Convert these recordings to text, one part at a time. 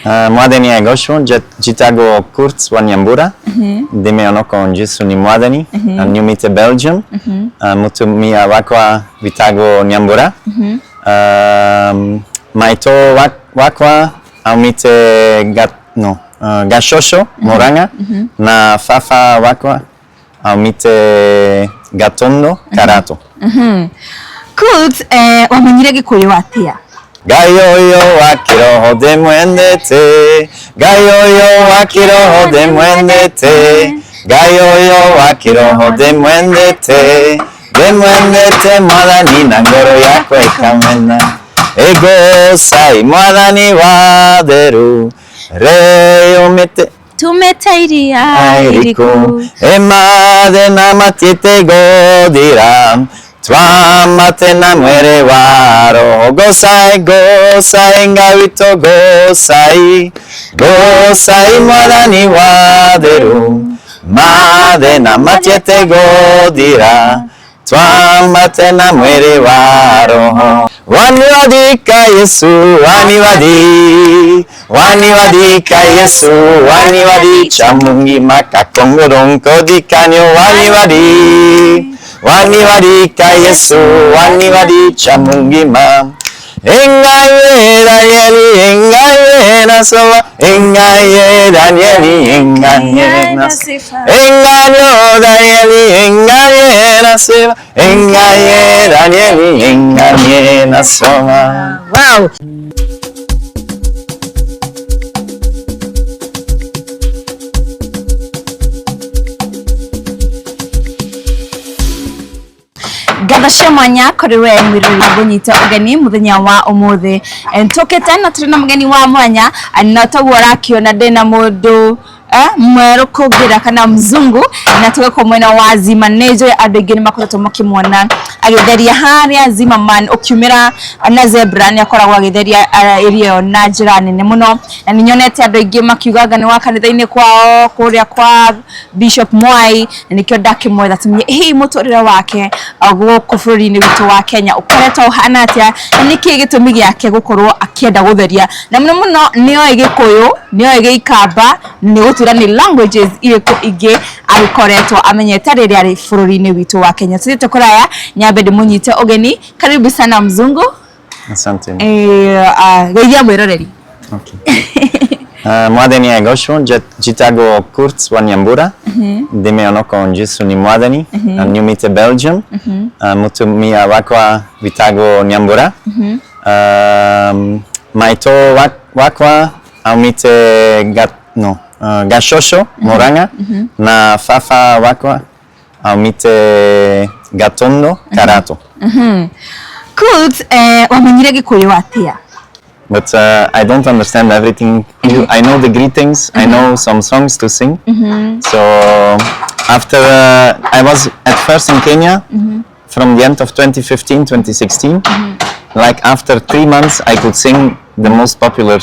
Mwadeni ya gosho, jitago Kurz wa Nyambura. Dime onoko Jesu ni mwadeni. Nyumite Belgium. Mutumia wakwa vitago Nyambura. Maito wakwa aumite gashosho moranga. Na fafa wakwa aumite gatondo karato. Kurz wamenyire Gikuyu atia? Gayoyo wa kiroho de mwendete, gayoyo wa kiroho de mwendete, gayoyo wa kiroho de mwendete mwadhani na ngoro yako ikamena. Ego sai mwadhani wa deru, reyo mete tumetairia iriku, emade na matiete godiram. Twamate na mwere waro, gosai ngawito gosai mwadhani waderu, made na matiete godira, twamate na mwere waro. Waniwadika Yesu, waniwadika Yesu, waniwadi chamungi makakongoronko dikanyo waniwadika Yesu, waniwadi chamungima. Engaye Danieli, engaye nasowa, engaye Danieli, engaye nasifa. Engayo Danieli, engaye nasifa, engaye Danieli, engaye nasowa. Wow. Gadashe mwanya kuri we mwiruri gunyita ugeni muthenya wa umuthi ntokete na turi na mugeni wa mwanya anatagwara kiona dena mundu mweru kugira kana mzungu na tuwe kwa mwena wa zima nejo ya adegeni makoto makimwana agitheria haria zima man ukiumira na zebra ni akoragwa agitheria area na jirani ne muno na ninyonete adege makiugaga ni wa Kanithaine kwao kuria kwa Bishop Mwai nikio dake mwetha tumye hii mutorira wake guko bururi-ini witu wa Kenya ukoretwo uhana atia niki gitumi giake gukorwo akienda gutheria na muno niyo Gikuyu niyo Gikamba ni gutira ni languages iriko ingi abikoretwo amenyete riri ari bururi-ini witu wa Kenya tete kuraya nyambe ndimunyite ugeni karibu sana mzungu. Asante. Geithia mwiroreri. Okay. Mwadeni ya gosho, jitago Kurz wa Nyambura. Dime onoko Jesu ni mwadeni. Nyumite Belgium. Mutumia wakwa vitago Nyambura. Maito wakwa aumite gashosho moranga. Na fafa wakwa aumite gatondo karato. Kurz wamenyire Gikuyu atia? But I don't understand everything. I know the greetings. I know some songs to sing. So after I was at first in Kenya from the end of 2015, 2016. Like after 3 months, I could sing the most popular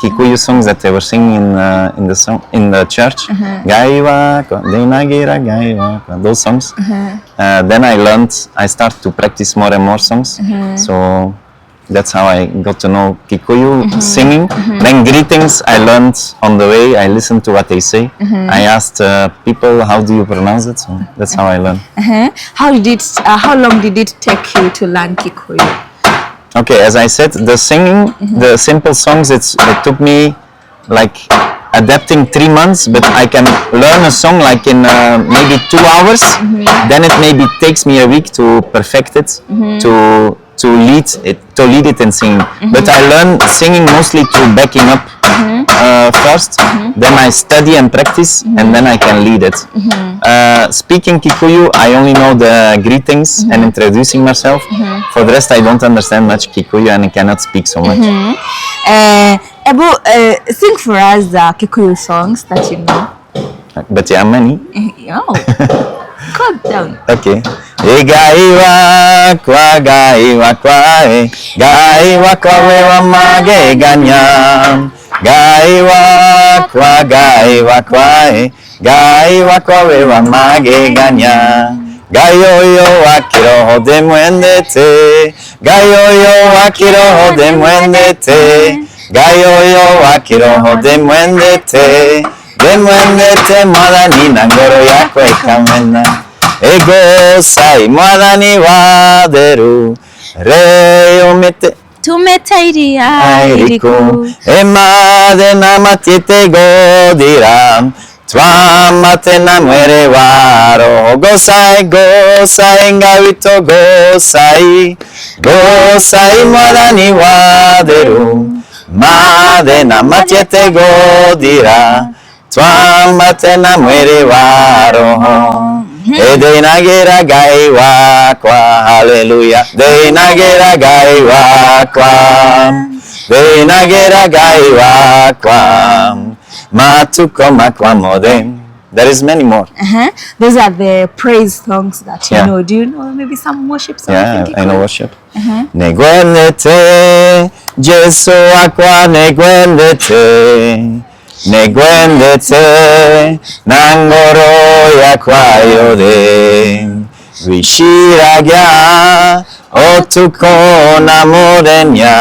Kikuyu songs that they were singing in the church. Gaiwa, Deinagira, Gaiwa, those songs. Then I started to practice more and more songs. So that's how I got to know Kikuyu singing. Then greetings I learned on the way. I listened to what they say. I asked people, how do you pronounce it? So that's how I learned. How long did it take you to learn Kikuyu? Okay, as I said, the singing, the simple songs, it took me like adapting 3 months, but I can learn a song like in maybe 2 hours. Then it maybe takes me a week to perfect it, to lead it in singing. But I learn singing mostly through backing up first, then I study and practice, and then I can lead it. Speaking Kikuyu, I only know the greetings and introducing myself. For the rest, I don't understand much Kikuyu and I cannot speak so much. Sing for us the Kikuyu songs that you know. But yeah, many. Oh, calm down. Okay. Gai wakwa, gai wakwa we wa mageganya. Gai wakwa, gai wakwa we wa mageganya. Gayoyo wa kiroho de mwendete, gayoyo wa kiroho de mwendete Ngai oyo wa kiroho ndimwendete mwathani na ngoro yakwa ikamena egocai mwathani wa theru reyumite tumete iria iriku emathina matiete gothira twamate na mwere wa roho gocai ngai witũ gocai mwathani wa theru mathina matiete gothira twamate na mwere wa roho thĩinagĩra Ngai wakwa haleluya thĩinagĩra Ngai wakwa thĩinagĩra Ngai wakwa matuko makwa mothe. There is many more. Those are the praise songs that you know. Do you know maybe some worship songs? Yeah, I know worship. Negwendete Jesu wakwa negwendete na ngoro yakwa yothe wishiragia otuko na mũthenya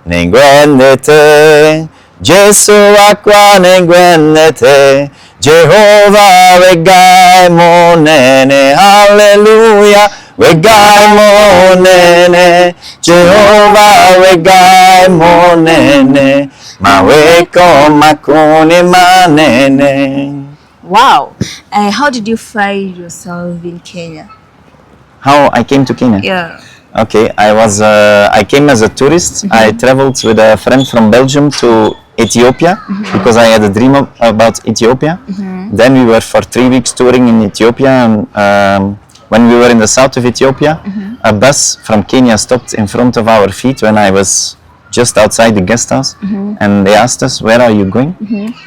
negwendete Jesu wakwa negwendete Jehova we Ngai mũnene hallelujah we Ngai mũnene Jehova we Ngai mũnene maweko makuni manene. Wow. How did you find yourself in Kenya? How I came to Kenya? Yeah. Okay, I came as a tourist. I traveled with a friend from Belgium to Ethiopia because I had a dream about Ethiopia. Then we were for 3 weeks touring in Ethiopia, and when we were in the south of Ethiopia, a bus from Kenya stopped in front of our feet when I was just outside the guest house, and they asked us, where are you going?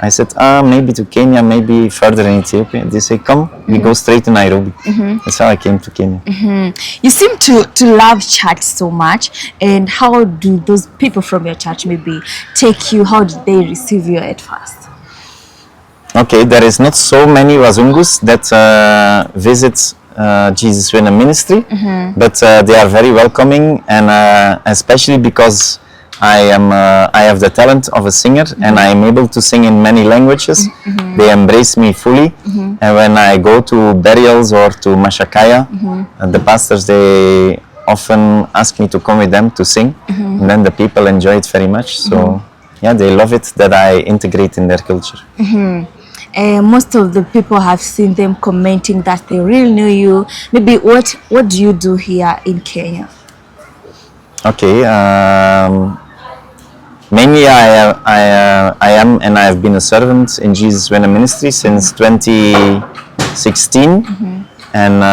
I said, maybe to Kenya, maybe further in Ethiopia. They say, come, we go straight to Nairobi. That's how I came to Kenya. You seem to love church so much, and how do those people from your church maybe take you? How did they receive you at first? Okay, there is not so many Wazungus that visit Jesus Winner Ministry, but they are very welcoming, and especially because I have the talent of a singer, and I am able to sing in many languages. They embrace me fully, and when I go to burials or to Mashakaya, the pastors, they often ask me to come with them to sing, and then the people enjoy it very much. So yeah, they love it that I integrate in their culture. Most of the people have seen them commenting that they really know you. Maybe what do you do here in Kenya? Okay, mainly I am and I have been a servant in Jesus Winner Ministry since 2016, and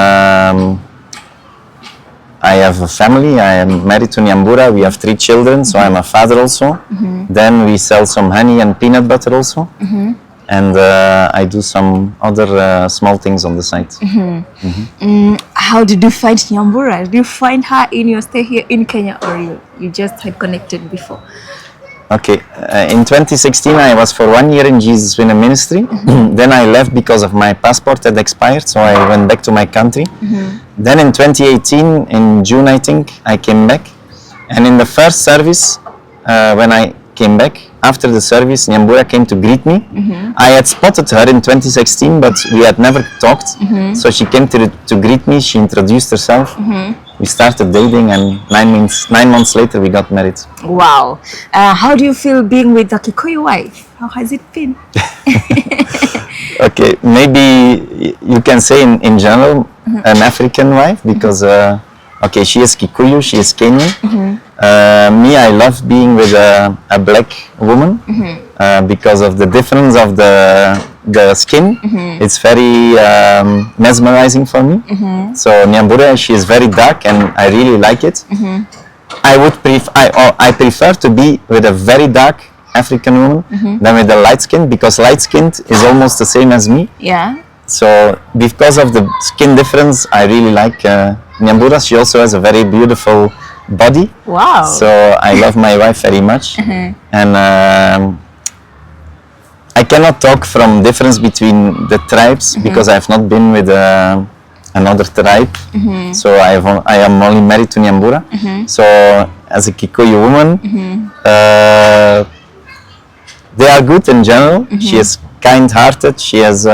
I have a family. I am married to Nyambura. We have 3 children, so I'm a father also. Then we sell some honey and peanut butter also. And I do some other small things on the side. How did you find Nyambura? Did you find her in your stay here in Kenya, or you just had connected before? Okay, in 2016 I was for 1 year in Jesus Winner Ministry. Then I left because of my passport had expired, so I went back to my country. Then in 2018, in June I think, I came back. And in the first service, when I came back, after the service, Nyambura came to greet me. I had spotted her in 2016, but we had never talked. So she came to greet me, she introduced herself. We started dating, and 9 months later we got married. Wow. How do you feel being with a Kikuyu wife? How has it been? Okay, maybe you can say in general an African wife, because okay, she is Kikuyu, she is Kenyan. Me, I love being with a black woman because of the difference of the skin. It's very mesmerizing for me. So Nyambura, she is very dark, and I really like it. I prefer to be with a very dark African woman than with a light skin, because light skinned is almost the same as me. Yeah. So because of the skin difference, I really like Nyambura. She also has a very beautiful body. Wow. So I love my wife very much. And I cannot talk from difference between the tribes because I have not been with another tribe. So I am only married to Nyambura. So as a Kikuyu woman. They are good in general. She is kind-hearted. She has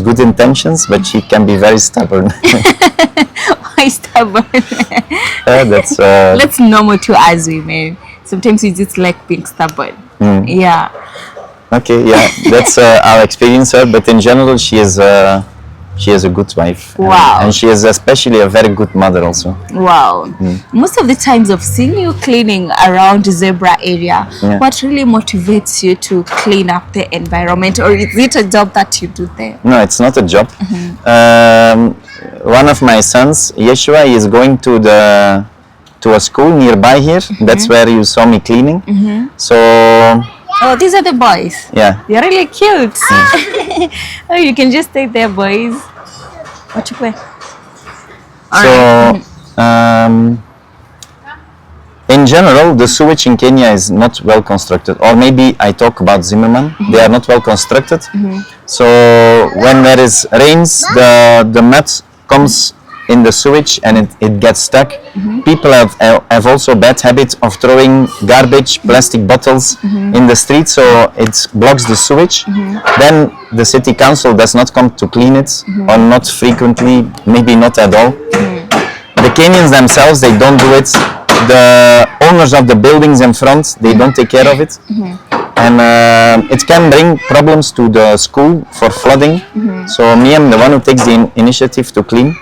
good intentions, but she can be very stubborn. Why stubborn? That's normal to us women. Sometimes we just like being stubborn. Yeah. Okay, yeah, that's our experience. But in general, she is a good wife. Wow. And she is especially a very good mother also. Wow. Most of the times I've seen you cleaning around Zebra area. Yeah. What really motivates you to clean up the environment, or is it a job that you do there? No, it's not a job. One of my sons, Yeshua, is going to a school nearby here. That's where you saw me cleaning. So Oh, these are the boys. yeah. They're really cute. Oh, you can just stay there, boys. What you play? In general, the sewage in Kenya is not well constructed, or maybe I talk about Zimmerman. They are not well constructed. So when there is rains, the mud comes in the sewage and it gets stuck. People have also bad habit of throwing garbage, plastic bottles in the street, so it blocks the sewage. Then the city council does not come to clean it, or not frequently, maybe not at all. The Kenyans themselves, they don't do it. The owners of the buildings in front, they don't take care of it. And it can bring problems to the school for flooding. So me, I'm the one who takes the initiative to clean.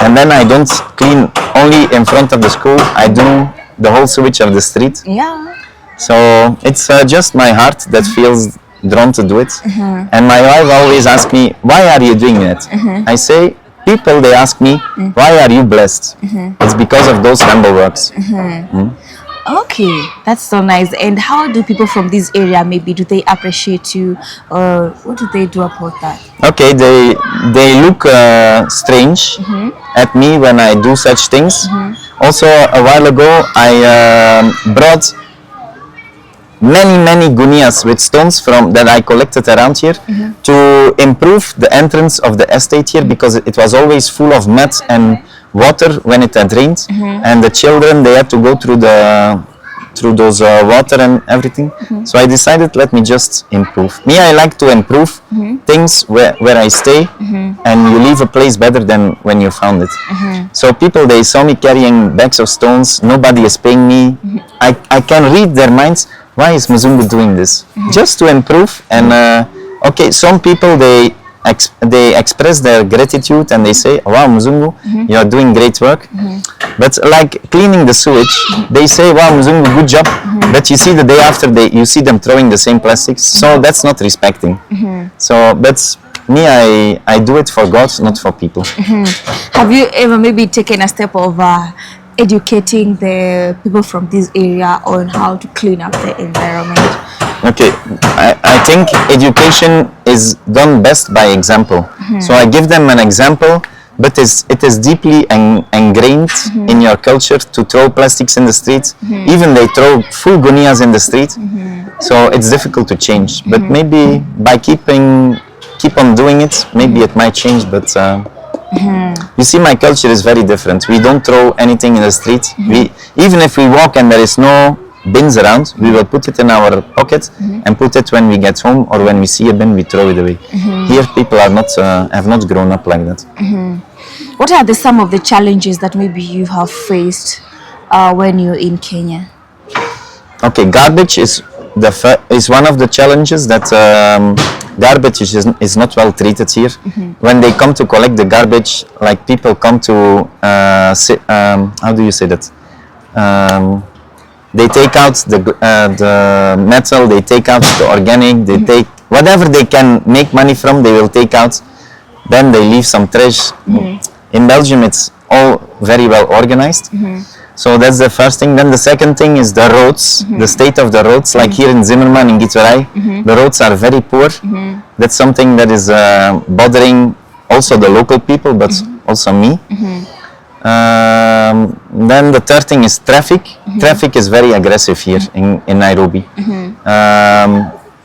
And then I don't clean only in front of the school, I do the whole sewage of the street. Yeah. So it's just my heart that feels drawn to do it. And my wife always asks me, why are you doing it? I say, people, they ask me, why are you blessed? It's because of those humble works. Okay, that's so nice. And how do people from this area, maybe, do they appreciate you, or what do they do about that? Okay, they look strange at me when I do such things. Also, a while ago, I brought many gunias with stones that I collected around here to improve the entrance of the estate here, because it was always full of mud and water when it had rained, and the children, they had to go through those water and everything. So I decided, let me just improve. Me, I like to improve things where I stay, and you leave a place better than when you found it. So people, they saw me carrying bags of stones, nobody is paying me. I can read their minds, why is Muthungu doing this? Just to improve. And okay, some people, they express their gratitude and they say, wow, Muthungu, you are doing great work. But like cleaning the sewage, they say, wow, Muthungu, good job. But you see the day after, you see them throwing the same plastics. So that's not respecting. So that's me, I do it for God, not for people. Have you ever maybe taken a step of educating the people from this area on how to clean up the environment? Okay, I think education is done best by example. So I give them an example, but it is deeply ingrained in your culture to throw plastics in the street. Even they throw full gunias in the street. So it's difficult to change. But maybe by keep on doing it, maybe it might change. But you see, my culture is very different. We don't throw anything in the street. Even if we walk and there is no bins around, we will put it in our pocket and put it when we get home, or when we see a bin, we throw it away. Here, people are not have not grown up like that. What are some of the challenges that maybe you have faced when you're in Kenya? Okay, garbage is one of the challenges. That garbage is not well treated here. When they come to collect the garbage, like people come to how do you say that? They take out the metal, they take out the organic, they take whatever they can make money from, they will take out. Then they leave some trash. In Belgium, it's all very well organized. So that's the first thing. Then the second thing is the roads, the state of the roads. Like here in Zimmerman, in Gikuyu, the roads are very poor. That's something that is bothering also the local people, but also me. Then the third thing is traffic. Traffic is very aggressive here in Nairobi.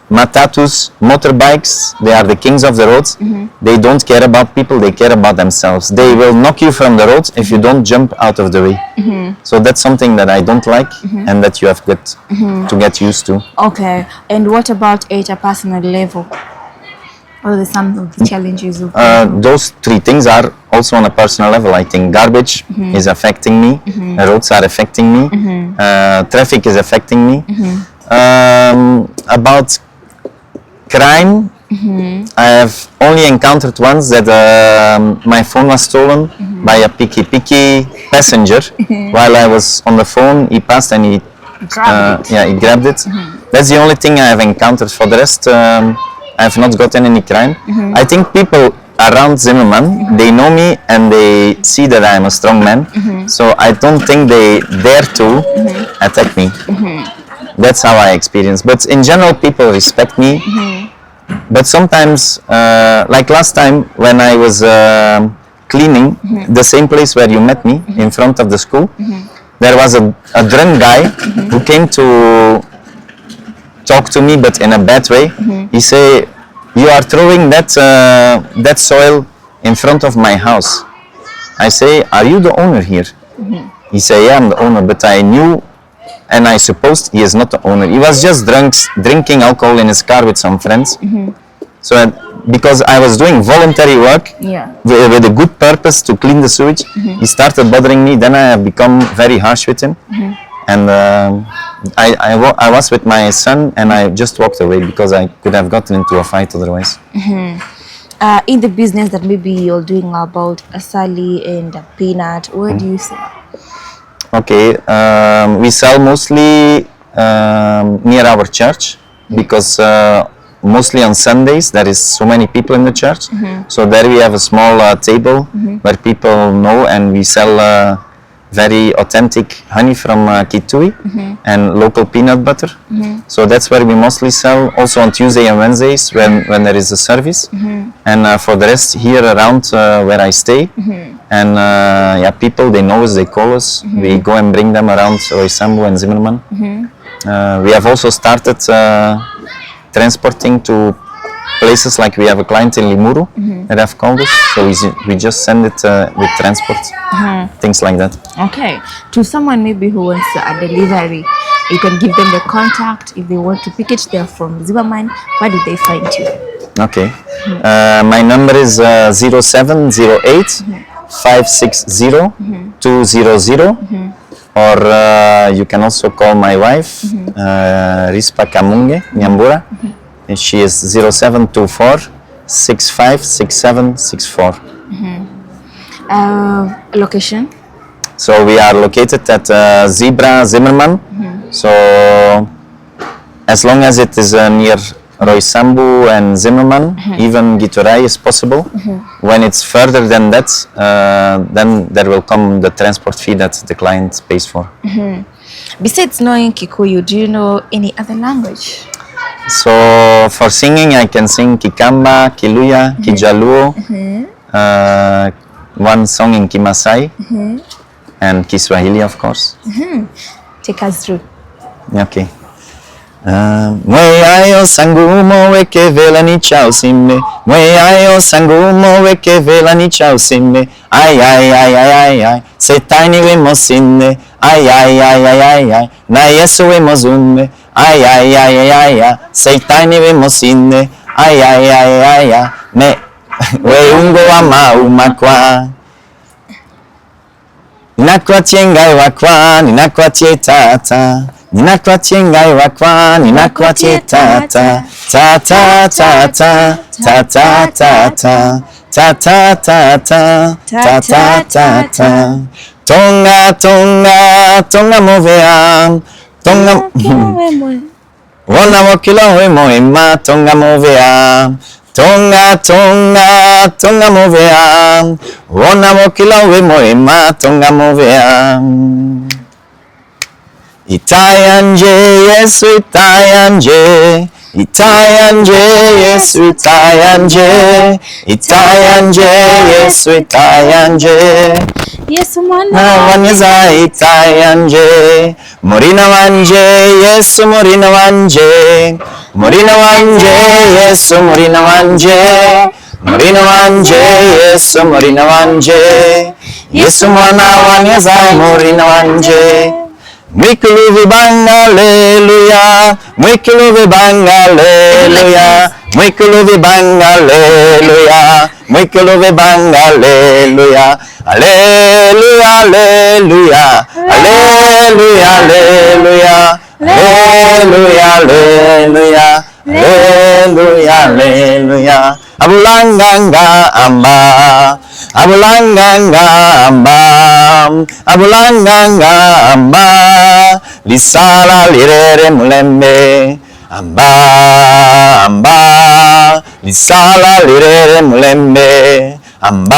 Matatus, motorbikes, they are the kings of the roads. They don't care about people, they care about themselves. They will knock you from the road if you don't jump out of the way. So that's something that I don't like and that you have to get used to. Okay, and what about at a personal level? What are some of the challenges? Those three things are also on a personal level. I think garbage is affecting me, roads are affecting me, traffic is affecting me. About crime, I have only encountered once that my phone was stolen by a picky passenger. While I was on the phone, he passed and he grabbed it. That's the only thing I have encountered. For the rest, I have not gotten any crime. I think people around Zimmerman, they know me and they see that I am a strong man. So I don't think they dare to attack me. That's how I experience. But in general, people respect me. But sometimes, like last time when I was cleaning the same place where you met me, in front of the school, there was a drunk guy who came to talk to me, but in a bad way. He say, "You are throwing that soil in front of my house." I say, "Are you the owner here?" He say, "Yeah, I'm the owner," but I knew and I supposed he is not the owner. He was just drinking alcohol in his car with some friends. So because I was doing voluntary work with a good purpose to clean the sewage, he started bothering me. Then I have become very harsh with him. And I was with my son and I just walked away because I could have gotten into a fight otherwise. In the business that maybe you're doing about asali and peanut, where do you sell? Okay, we sell mostly near our church because mostly on Sundays there is so many people in the church. So there we have a small table where people know, and we sell very authentic honey from Kikuyu and local peanut butter. So that's where we mostly sell. Also on Tuesday and Wednesdays when there is a service. And for the rest here around where I stay. And people, they know us, they call us. We go and bring them around Roysambu and Zimmerman. We have also started transporting to places, like we have a client in Limuru that have called us, so we just send it with transport, things like that. Okay, to someone maybe who wants a delivery, you can give them the contact. If they want to pick it, they're from Zimmerman, where do they find you? Okay, my number is 0708 560 200, or you can also call my wife, Rispa Kamunge Nyambura. And she is 0724 656764. Location? So we are located at Zebra Zimmerman. So as long as it is near Roysambu and Zimmerman, even Giturai is possible. When it's further than that, then there will come the transport fee that the client pays for. Besides knowing Kikuyu, do you know any other language? So for singing, I can sing Kikamba, Kiluya, Kijaluo, one song in Kimasai, and Kiswahili, of course. Take us through. Okay. Mweyayo sangumo weke vela ni chao simme. Mweyayo sangumo weke vela ni chao simme. Ay ay ay ay ay ay. Setani we mosinne. Ay ay ay ay ay ay. Na Yesu we mozume. Ay ay ay ay ay ay. Setani we mosinne. Ay ay ay ay ay. Me we ungo wa maumakwa. Ninakwatie ngai wakwa, ninakwatie tata. Ninakwatie ngai wakwa, ninakwatie tata. Tata tata, tata tata. Tata tata, tata tata. Tonga tonga, tonga movea. Tonga Wona mokilo we moema, tonga movea. Tonga tonga, tonga movea. Wona mokilo we moema, tonga movea. Itayanje Yesu itayanje. Itayanje Yesu itayanje. Itayanje Yesu itayanje. Yesu mwana wanyeza itayanje murina wanje Yesu murina wanje Yesu murina wanje Yesu murina wanje Yesu mwana wanyeza murina wanje Mwikuluvi banga haleluya Mwikuluvi banga haleluya Mwikuluvi banga haleluya Mwikuluvi banga haleluya Hallelujah, hallelujah, hallelujah, hallelujah, hallelujah, hallelujah, hallelujah, hallelujah. Abulanganga amba, abulanganga amba, abulanganga amba, lisala lirere mulembe, amba, amba, lisala lirere mulembe. Amba,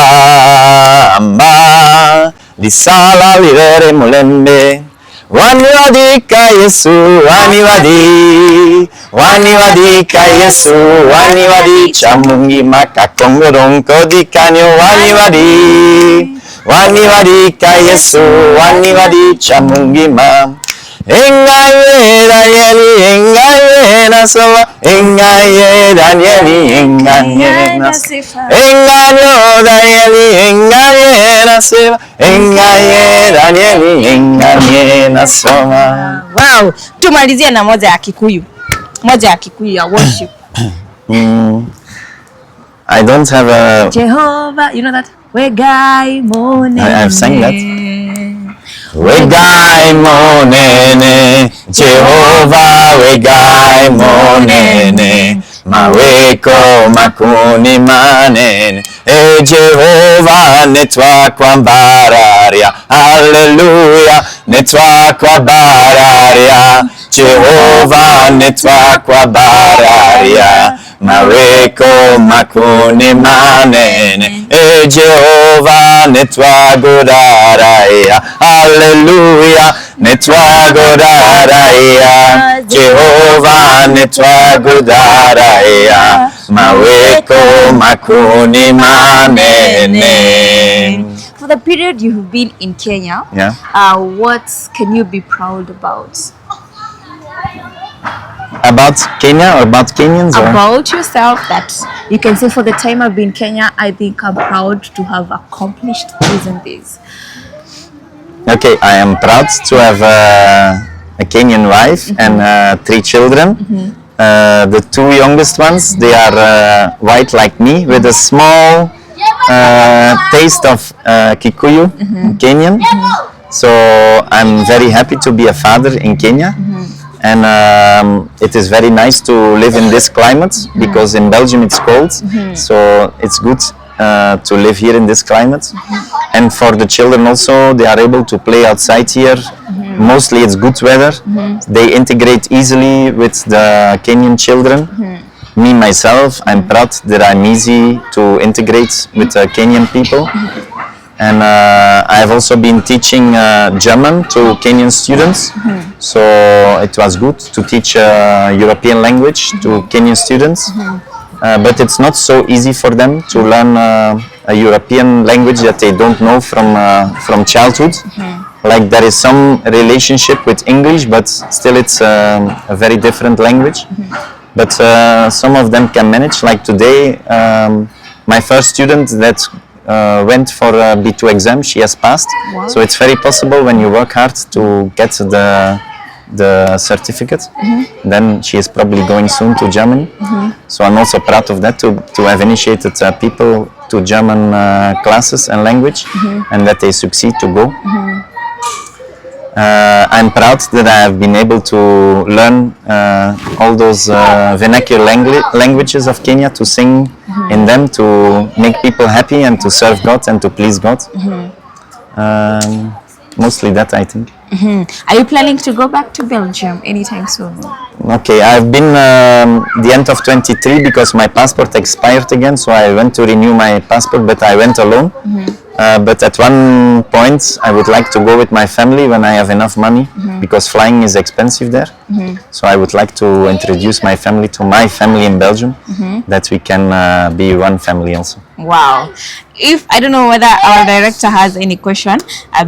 lisala lirere mulembe. Waniwadika Yesu, waniwadika Yesu, waniwadi chamungi makakongoronko dikanyo, waniwadika Yesu, waniwadi chamungi ma. Engaye Danieli na sowa engaye Danieli na sifa engayo Danieli na sifa engaye Danieli na sowa. Wow, tumalizia na moja ya Kikuyu ya worship. I don't have a Jehovah, you know that? Wegai monene. I've sang that. Wegai monene, Jehovah wegai monene, maweko makuni manene, Jehovah netwa kwa bararia, hallelujah, netwa kwa bararia, Jehovah netwa kwa bararia, maweko makuni manene, Jehovah netwa godaraya, hallelujah, netwa godaraya, Jehovah netwa godaraya, maweko makuni manene. For the period you have been in Kenya, what can you be proud about? About Kenya or about Kenyans? About yourself, that you can say, for the time I've been in Kenya, I think I'm proud to have accomplished this and this. Okay, I am proud to have a Kenyan wife and 3 children. The 2 youngest ones, they are white like me with a small taste of Kikuyu, Kenyan. So I'm very happy to be a father in Kenya. And it is very nice to live in this climate because in Belgium it's cold, so it's good to live here in this climate. And for the children also, they are able to play outside here. Mostly it's good weather. They integrate easily with the Kenyan children. Me myself, I'm proud that I'm easy to integrate with the Kenyan people. And I have also been teaching German to Kenyan students, so it was good to teach European language to Kenyan students. But it's not so easy for them to learn a European language that they don't know from childhood. Like there is some relationship with English, but still it's a very different language. But some of them can manage. Like today, my first student that went for a B2 exam, she has passed. Wow. So it's very possible when you work hard to get the certificate. Then she is probably going soon to Germany. So I'm also proud of that, to have initiated people to German classes and language, and that they succeed to go. I'm proud that I have been able to learn all those vernacular languages of Kenya, to sing in them, to make people happy and to serve God and to please God. Mostly that, I think. Are you planning to go back to Belgium anytime soon? Okay, I've been the end of 23 because my passport expired again, so I went to renew my passport, but I went alone. But at one point I would like to go with my family when I have enough money, because flying is expensive there. So I would like to introduce my family to my family in Belgium, that we can be one family also. Wow. If I don't know whether our director has any question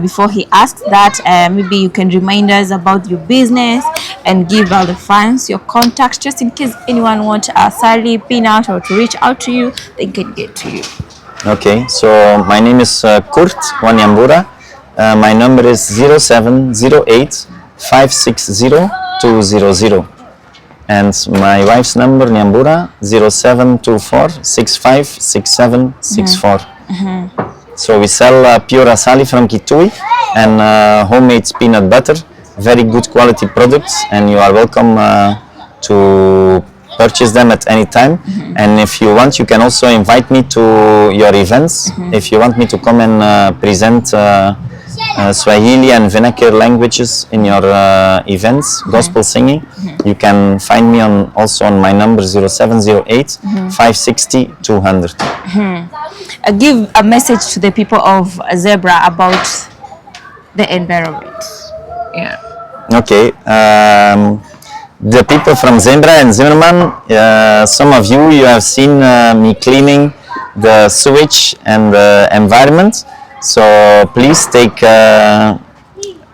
before he asks that, maybe you can remind us about your business and give all the fans your contacts, just in case anyone wants a salary, peanut, or to reach out to you, they can get to you. Okay, so my name is Kurt Wanyambura. My number is 0708 560 200. And my wife's number, Nyambura, 0724 656764. So we sell pure asali from Kikuyu and homemade peanut butter, very good quality products, and you are welcome to purchase them at any time. And if you want, you can also invite me to your events. If you want me to come and present Swahili and vernacular languages in your events, gospel singing, you can find me also on my number 0708 560 200. Give a message to the people of Zebra about the environment. Yeah. Okay. The people from Zebra and Zimmerman, some of you have seen me cleaning the sewage and the environment. So please take a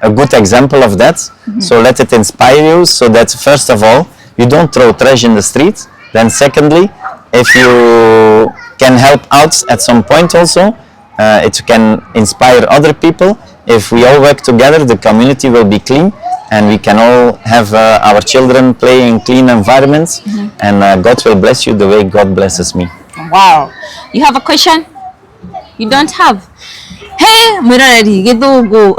good example of that. So let it inspire you, so that first of all, you don't throw trash in the street. Then secondly, if you can help out at some point also, it can inspire other people. If we all work together, the community will be clean, and we can all have our children play in clean environments, and God will bless you the way God blesses me. Wow. You have a question? You don't have? Hey, Murari, Gikuyu.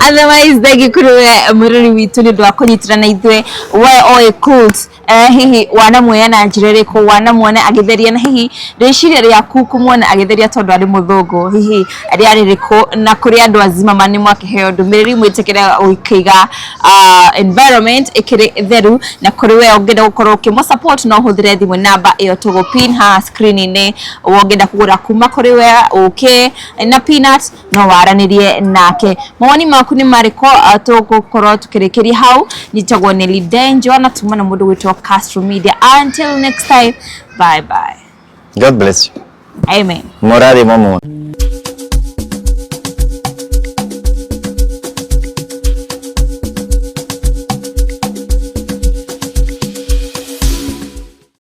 Otherwise, the Gikuyu, Murari, we told you to Kuinithia na itwe, where all a cult. Hihi wana mwana njirere ko wana mwana agitheria na hihi reciria rĩaku kumwona agitheria tondu ari muthugu hihi ari aririko na kuri andu azima mani mwakiheo ndumiriri mwitikira ukiga environment ikiri theru na kuri we ongenda gukorwo kimo support no huthire thimu namba iyo tugo pin ha screen-ini wongenda kugura kuma kuri we na peanut no waranirie nake mawoni maku ni mariko tugukorwo tukirikiria hau nitagwo ni Lidenjo na tumana mundu gwitwo Castro Media. Until next time, bye bye. God bless you. Amen. Morari momo.